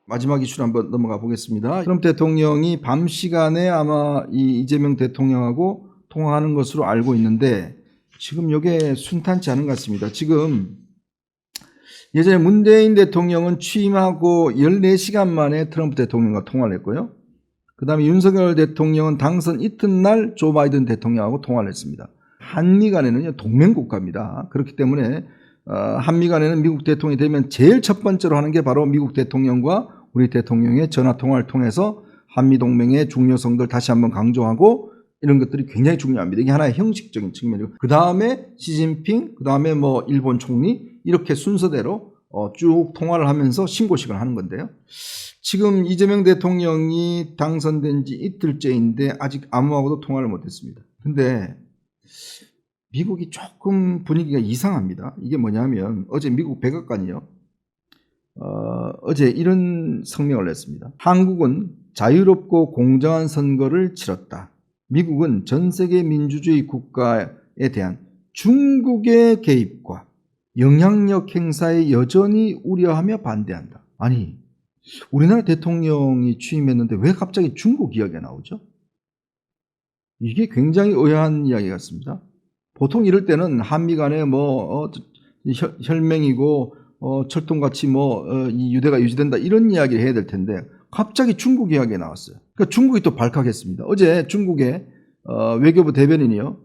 마지막 이슈로 한번 넘어가 보겠습니다. 트럼프 대통령이 밤 시간에 아마 이 이재명 대통령하고 통화하는 것으로 알고 있는데 지금 이게 순탄치 않은 것 같습니다. 지금 예전에 문재인 대통령은 취임하고 14시간 만에 트럼프 대통령과 통화를 했고요. 그 다음에 윤석열 대통령은 당선 이튿날 조 바이든 대통령하고 통화를 했습니다. 한미 간에는 동맹국가입니다. 그렇기 때문에 한미 간에는 미국 대통령이 되면 제일 첫 번째로 하는 게 바로 미국 대통령과 우리 대통령의 전화통화를 통해서 한미동맹의 중요성들 다시 한번 강조하고 이런 것들이 굉장히 중요합니다. 이게 하나의 형식적인 측면이고 그 다음에 시진핑, 그 다음에 뭐 일본 총리 이렇게 순서대로 쭉 통화를 하면서 신고식을 하는 건데요. 지금 이재명 대통령이 당선된 지 이틀째인데 아직 아무하고도 통화를 못했습니다. 근데 미국이 조금 분위기가 이상합니다. 이게 뭐냐면 어제 미국 백악관이요. 어제 이런 성명을 냈습니다. 한국은 자유롭고 공정한 선거를 치렀다. 미국은 전 세계 민주주의 국가에 대한 중국의 개입과 영향력 행사에 여전히 우려하며 반대한다. 아니, 우리나라 대통령이 취임했는데 왜 갑자기 중국 이야기가 나오죠? 이게 굉장히 의아한 이야기 같습니다. 보통 이럴 때는 한미 간에 혈맹이고 철통같이 이 유대가 유지된다 이런 이야기를 해야 될 텐데 갑자기 중국 이야기가 나왔어요. 그러니까 중국이 또 발칵했습니다. 어제 중국의 외교부 대변인이요.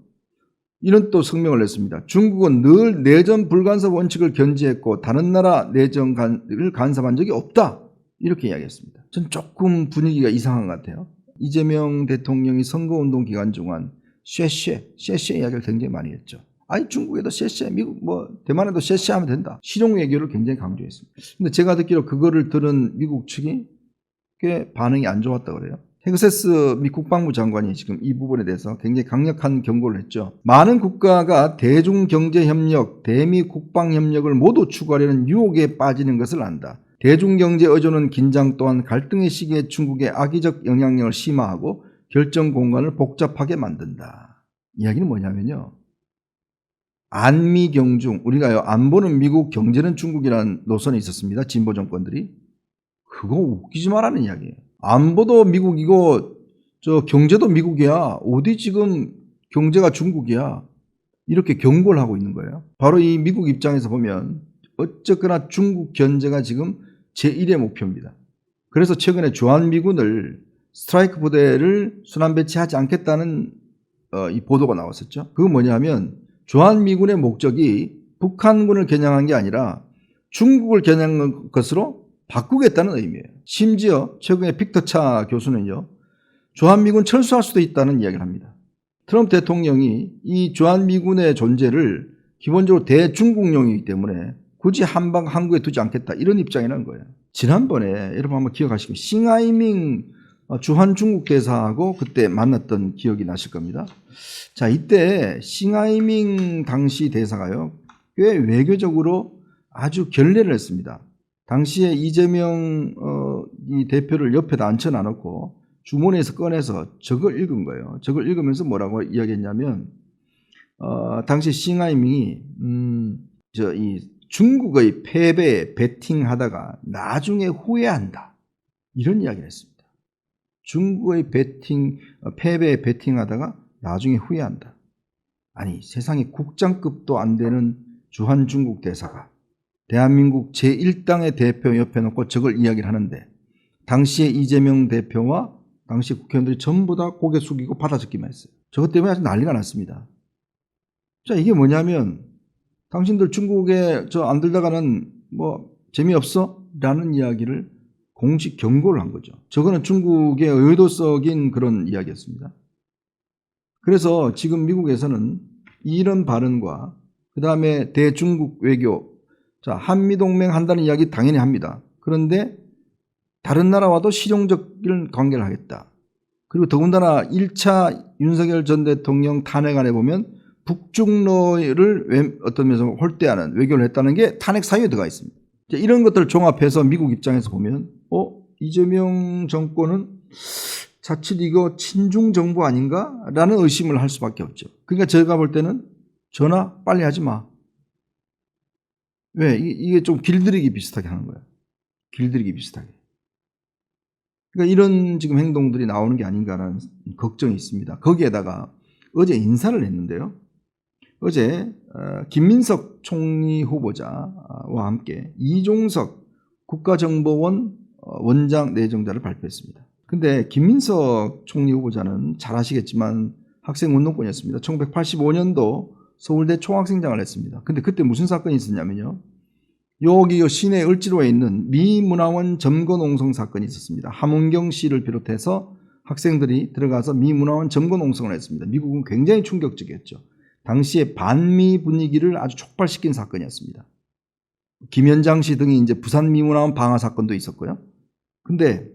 이런 또 성명을 냈습니다. 중국은 늘 내전 불간섭 원칙을 견지했고 다른 나라 내전을 간섭한 적이 없다. 이렇게 이야기했습니다. 전 조금 분위기가 이상한 것 같아요. 이재명 대통령이 선거운동 기간 동안 쉐쉐 이야기를 굉장히 많이 했죠. 아니 중국에도 쉐쉐, 미국 대만에도 쉐쉐 하면 된다. 실용 외교를 굉장히 강조했습니다. 근데 제가 듣기로 그거를 들은 미국 측이 꽤 반응이 안 좋았다고 그래요. 헤그세스 미 국방부 장관이 지금 이 부분에 대해서 굉장히 강력한 경고를 했죠. 많은 국가가 대중경제협력, 대미 국방협력을 모두 추구하려는 유혹에 빠지는 것을 안다. 대중경제 의존은 긴장 또한 갈등의 시기에 중국의 악의적 영향력을 심화하고 결정 공간을 복잡하게 만든다. 이야기는 뭐냐면요. 안미경중, 우리가요, 안보는 미국, 경제는 중국이라는 노선이 있었습니다. 진보 정권들이. 그거 웃기지 말라는 이야기예요. 안보도 미국이고 경제도 미국이야. 어디 지금 경제가 중국이야. 이렇게 경고를 하고 있는 거예요. 바로 이 미국 입장에서 보면 어쨌거나 중국 견제가 지금 제1의 목표입니다. 그래서 최근에 주한미군을 스트라이크 부대를 순환 배치하지 않겠다는 이 보도가 나왔었죠. 그건 뭐냐면 주한미군의 목적이 북한군을 겨냥한 게 아니라 중국을 겨냥한 것으로 바꾸겠다는 의미예요. 심지어 최근에 빅터차 교수는요. 주한미군 철수할 수도 있다는 이야기를 합니다. 트럼프 대통령이 이 주한미군의 존재를 기본적으로 대중국용이기 때문에 굳이 한방 항구에 두지 않겠다 이런 입장이라는 거예요. 지난번에 여러분 한번 기억하시고 싱하이밍 주한 중국 대사하고 그때 만났던 기억이 나실 겁니다. 자, 이때 싱하이밍 당시 대사가요. 꽤 외교적으로 아주 결례를 했습니다. 당시에 이재명 이 대표를 옆에다 앉혀놔놓고 주머니에서 꺼내서 적을 읽은 거예요. 적을 읽으면서 뭐라고 이야기했냐면 당시 싱하이밍이 이 중국의 패배에 베팅하다가 나중에 후회한다. 이런 이야기를 했습니다. 중국의 패배에 베팅하다가 나중에 후회한다. 아니 세상에 국장급도 안 되는 주한 중국 대사가 대한민국 제1당의 대표 옆에 놓고 저걸 이야기를 하는데 당시에 이재명 대표와 당시 국회의원들이 전부 다 고개 숙이고 받아 적기만 했어요. 저것 때문에 아주 난리가 났습니다. 자, 이게 뭐냐면 당신들 중국에 안 들다가는 재미없어? 라는 이야기를 공식 경고를 한 거죠. 저거는 중국의 의도적인 그런 이야기였습니다. 그래서 지금 미국에서는 이런 발언과 그 다음에 대중국 외교, 자, 한미동맹 한다는 이야기 당연히 합니다. 그런데 다른 나라와도 실용적인 관계를 하겠다. 그리고 더군다나 1차 윤석열 전 대통령 탄핵안에 보면 북중러를 어떤 면에서 홀대하는 외교를 했다는 게 탄핵 사유에 들어가 있습니다. 이런 것들을 종합해서 미국 입장에서 보면 이재명 정권은 자칫 이거 친중 정부 아닌가? 라는 의심을 할 수밖에 없죠. 그러니까 제가 볼 때는 전화 빨리 하지 마. 왜? 이게 좀 길들이기 비슷하게 하는 거예요. 길들이기 비슷하게. 그러니까 이런 지금 행동들이 나오는 게 아닌가라는 걱정이 있습니다. 거기에다가 어제 인사를 했는데요. 어제 김민석 총리 후보자와 함께 이종석 국가정보원 원장 내정자를 발표했습니다. 근데 김민석 총리 후보자는 잘 아시겠지만 학생운동권이었습니다. 1985년도 서울대 총학생장을 했습니다. 근데 그때 무슨 사건이 있었냐면요. 여기 시내 을지로에 있는 미문화원 점거농성 사건이 있었습니다. 함은경 씨를 비롯해서 학생들이 들어가서 미문화원 점거농성을 했습니다. 미국은 굉장히 충격적이었죠. 당시에 반미 분위기를 아주 촉발시킨 사건이었습니다. 김현장 씨 등이 이제 부산 미문화원 방화 사건도 있었고요. 근데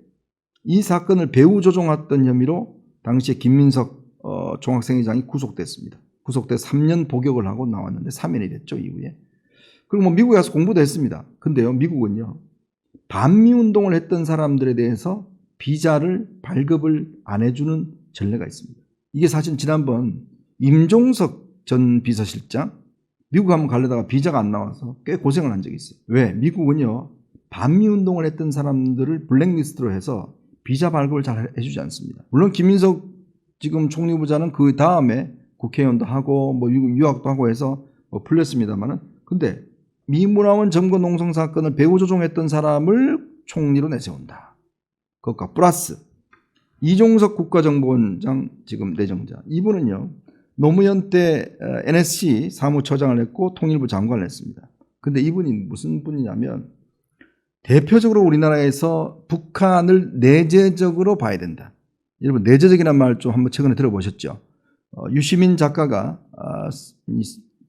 이 사건을 배후 조종했던 혐의로 당시에 김민석 총학생회장이 구속됐습니다. 구속돼 3년 복역을 하고 나왔는데 3년이 됐죠, 이후에. 그리고 뭐 미국에 가서 공부도 했습니다. 근데요, 미국은요, 반미 운동을 했던 사람들에 대해서 비자를 발급을 안 해주는 전례가 있습니다. 이게 사실 지난번 임종석 전 비서실장 미국 한번 가려다가 비자가 안 나와서 꽤 고생을 한 적이 있어요. 왜? 미국은요, 반미 운동을 했던 사람들을 블랙리스트로 해서 비자 발급을 잘 해주지 않습니다. 물론 김민석 지금 총리 후보자는 그 다음에 국회의원도 하고 뭐 미국 유학도 하고 해서 뭐 풀렸습니다만은, 근데 미문화원 점거 농성 사건을 배후 조종했던 사람을 총리로 내세운다. 그것과 플러스 이종석 국가정보원장 지금 내정자, 이분은요 노무현 때 NSC 사무처장을 했고 통일부 장관을 했습니다. 근데 이분이 무슨 분이냐면 대표적으로 우리나라에서 북한을 내재적으로 봐야 된다. 여러분 내재적이라는 말 좀 한번 최근에 들어보셨죠? 유시민 작가가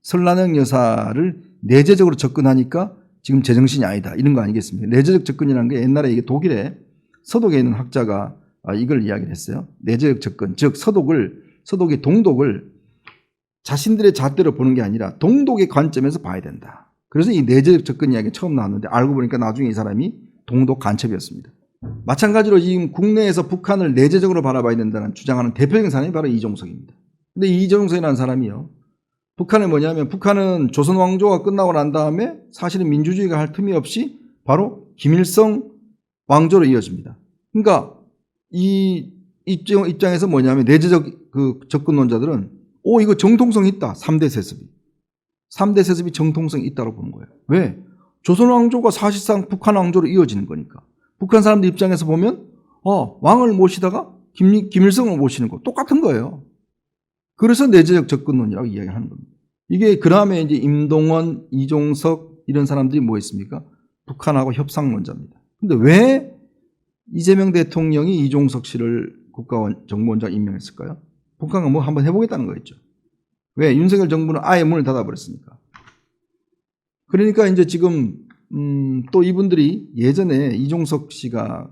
설란영 여사를 내재적으로 접근하니까 지금 제정신이 아니다 이런 거 아니겠습니까? 내재적 접근이라는 게 옛날에 이게 독일에 서독에 있는 학자가 이걸 이야기를 했어요. 내재적 접근, 즉 서독이 동독을 자신들의 잣대로 보는 게 아니라 동독의 관점에서 봐야 된다. 그래서 이 내재적 접근 이야기가 처음 나왔는데 알고 보니까 나중에 이 사람이 동독 간첩이었습니다. 마찬가지로 지금 국내에서 북한을 내재적으로 바라봐야 된다는 주장하는 대표적인 사람이 바로 이종석입니다. 근데 이종석이라는 사람이요, 북한은 뭐냐면 북한은 조선 왕조가 끝나고 난 다음에 사실은 민주주의가 할 틈이 없이 바로 김일성 왕조로 이어집니다. 그러니까 이 입장에서 뭐냐면 내재적 그 접근론자들은 이거 정통성이 있다. 3대 세습이. 3대 세습이 정통성이 있다고 보는 거예요. 왜? 조선 왕조가 사실상 북한 왕조로 이어지는 거니까. 북한 사람들 입장에서 보면 왕을 모시다가 김일성을 모시는 거 똑같은 거예요. 그래서 내재적 접근론이라고 이야기하는 겁니다. 이게 그 다음에 이제 임동원, 이종석 이런 사람들이 뭐 있습니까? 북한하고 협상론자입니다. 근데 왜 이재명 대통령이 이종석 씨를 국가정보원장 임명했을까요? 북한과 뭐 한번 해보겠다는 거였죠. 왜? 윤석열 정부는 아예 문을 닫아버렸으니까. 그러니까 이제 지금 또 이분들이 예전에 이종석 씨가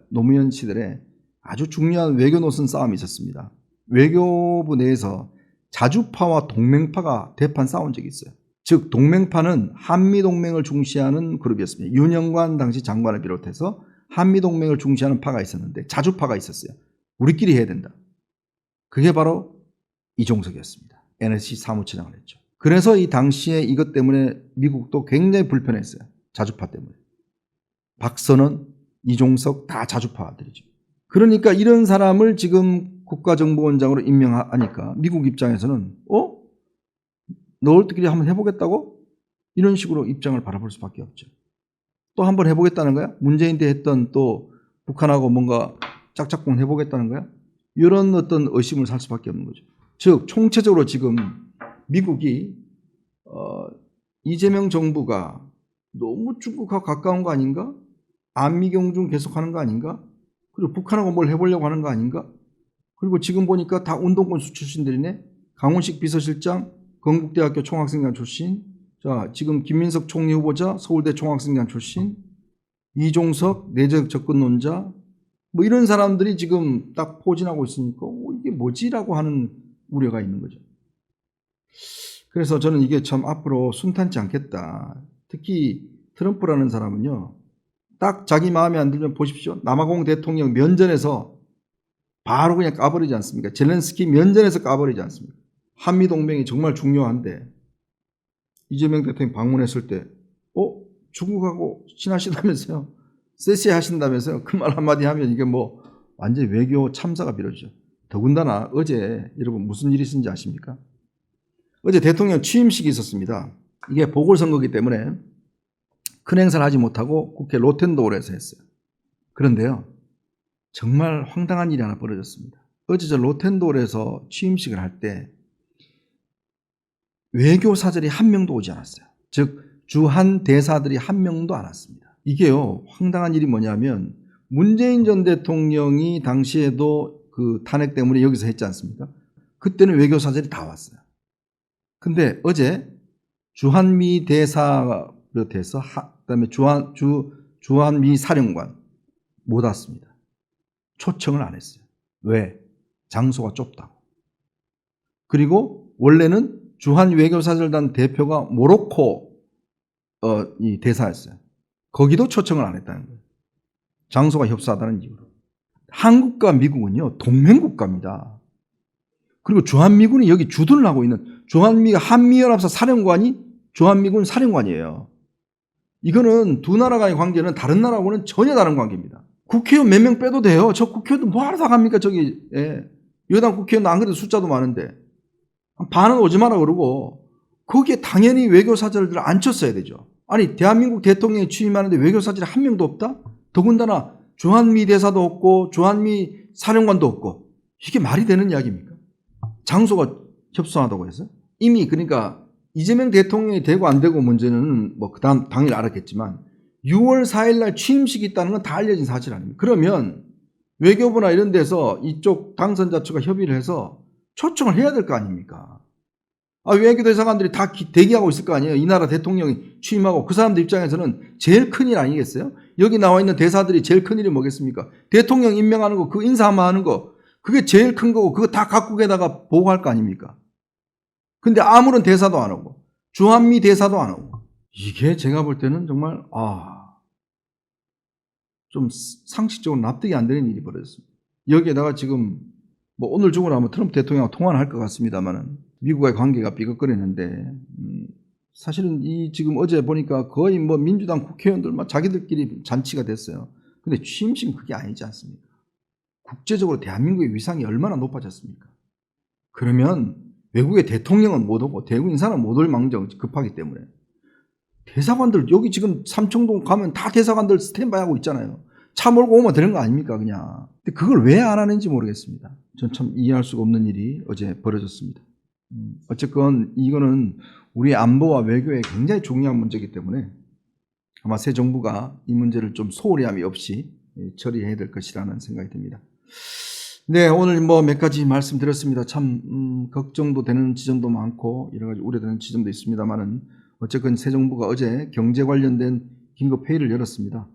노무현 시절에 아주 중요한 외교 노선 싸움이 있었습니다. 외교부 내에서 자주파와 동맹파가 대판 싸운 적이 있어요. 즉 동맹파는 한미동맹을 중시하는 그룹이었습니다. 윤영관 당시 장관을 비롯해서 한미동맹을 중시하는 파가 있었는데 자주파가 있었어요. 우리끼리 해야 된다. 그게 바로 이종석이었습니다. NSC 사무처장을 했죠. 그래서 이 당시에 이것 때문에 미국도 굉장히 불편했어요. 자주파 때문에. 박선원, 이종석 다 자주파들이죠. 그러니까 이런 사람을 지금 국가정보원장으로 임명하니까 미국 입장에서는 너희들끼리 한번 해보겠다고? 이런 식으로 입장을 바라볼 수밖에 없죠. 또 한번 해보겠다는 거야? 문재인 때 했던 또 북한하고 뭔가 짝짝꿍 해보겠다는 거야? 이런 어떤 의심을 살 수밖에 없는 거죠. 즉 총체적으로 지금 미국이 이재명 정부가 너무 중국하고 가까운 거 아닌가? 안미경중 계속하는 거 아닌가? 그리고 북한하고 뭘 해보려고 하는 거 아닌가? 그리고 지금 보니까 다 운동권 출신들이네. 강훈식 비서실장, 건국대학교 총학생회장 출신. 자, 지금 김민석 총리 후보자, 서울대 총학생회장 출신. 이종석, 내재적 접근론자. 뭐 이런 사람들이 지금 딱 포진하고 있으니까 이게 뭐지라고 하는 우려가 있는 거죠. 그래서 저는 이게 참 앞으로 순탄치 않겠다. 특히 트럼프라는 사람은요, 딱 자기 마음에 안 들면 보십시오. 남아공 대통령 면전에서 바로 그냥 까버리지 않습니까? 젤렌스키 면전에서 까버리지 않습니까? 한미동맹이 정말 중요한데 이재명 대통령이 방문했을 때 중국하고 친하시다면서요? 세시에 하신다면서요. 그 말 한마디 하면 이게 뭐 완전히 외교 참사가 빌어지죠. 더군다나 어제 여러분 무슨 일이 있었는지 아십니까? 어제 대통령 취임식이 있었습니다. 이게 보궐선거이기 때문에 큰 행사를 하지 못하고 국회 로텐도홀에서 했어요. 그런데요, 정말 황당한 일이 하나 벌어졌습니다. 어제 저 로텐도홀에서 취임식을 할 때 외교사절이 한 명도 오지 않았어요. 즉 주한 대사들이 한 명도 안 왔습니다. 이게요, 황당한 일이 뭐냐면 문재인 전 대통령이 당시에도 그 탄핵 때문에 여기서 했지 않습니까? 그때는 외교사절이 다 왔어요. 근데 어제 주한미 대사 비롯해서 그다음에 주한미 사령관 못 왔습니다. 초청을 안 했어요. 왜? 장소가 좁다고. 그리고 원래는 주한 외교사절단 대표가 모로코 이 대사였어요. 거기도 초청을 안 했다는 거예요. 장소가 협소하다는 이유로. 한국과 미국은요, 동맹국가입니다. 그리고 주한미군이 여기 주둔을 하고 있는 주한미가 한미연합사 사령관이 주한미군 사령관이에요. 이거는 두 나라 간의 관계는 다른 나라하고는 전혀 다른 관계입니다. 국회의원 몇 명 빼도 돼요. 저 국회의원도 뭐하러 다 갑니까? 저기 여당 국회의원 안 그래도 숫자도 많은데 반은 오지 마라 그러고 거기에 당연히 외교사절들을 앉혔어야 되죠. 아니 대한민국 대통령이 취임하는데 외교사절이 한 명도 없다? 더군다나 주한미 대사도 없고 주한미 사령관도 없고 이게 말이 되는 이야기입니까? 장소가 협소하다고 해서 이미 그러니까 이재명 대통령이 되고 안 되고 문제는 뭐 그다음 당일 알았겠지만 6월 4일 날 취임식이 있다는 건 다 알려진 사실 아닙니까? 그러면 외교부나 이런 데서 이쪽 당선자 측과 협의를 해서 초청을 해야 될 거 아닙니까? 외교대사관들이 다 대기하고 있을 거 아니에요. 이 나라 대통령이 취임하고 그 사람들 입장에서는 제일 큰일 아니겠어요? 여기 나와 있는 대사들이 제일 큰일이 뭐겠습니까? 대통령 임명하는 거, 그 인사 한번 하는 거 그게 제일 큰 거고 그거 다 각국에다가 보고할 거 아닙니까? 근데 아무런 대사도 안 오고 주한미 대사도 안 오고 이게 제가 볼 때는 정말 좀 상식적으로 납득이 안 되는 일이 벌어졌습니다. 여기에다가 지금 뭐 오늘 중으로 아마 트럼프 대통령하고 통화를 할 것 같습니다만은 미국과의 관계가 삐걱거리는데 사실은 이 지금 어제 보니까 거의 뭐 민주당 국회의원들 자기들끼리 잔치가 됐어요. 근데 취임식은 그게 아니지 않습니까? 국제적으로 대한민국의 위상이 얼마나 높아졌습니까? 그러면 외국의 대통령은 못 오고 대국 인사는 못 올 망정 급하기 때문에 대사관들 여기 지금 삼청동 가면 다 대사관들 스탠바이 하고 있잖아요. 차 몰고 오면 되는 거 아닙니까 그냥. 근데 그걸 왜 안 하는지 모르겠습니다. 전 참 이해할 수가 없는 일이 어제 벌어졌습니다. 어쨌건 이거는 우리 안보와 외교에 굉장히 중요한 문제이기 때문에 아마 새 정부가 이 문제를 좀 소홀히 함이 없이 처리해야 될 것이라는 생각이 듭니다. 네, 오늘 뭐 몇 가지 말씀드렸습니다. 참 걱정도 되는 지점도 많고 여러 가지 우려되는 지점도 있습니다만은 어쨌건 새 정부가 어제 경제 관련된 긴급 회의를 열었습니다.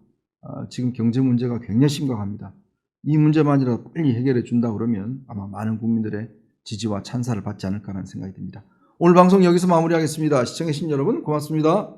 지금 경제 문제가 굉장히 심각합니다. 이 문제만이라도 빨리 해결해 준다 그러면 아마 많은 국민들의 지지와 찬사를 받지 않을까라는 생각이 듭니다. 오늘 방송 여기서 마무리하겠습니다. 시청해주신 여러분 고맙습니다.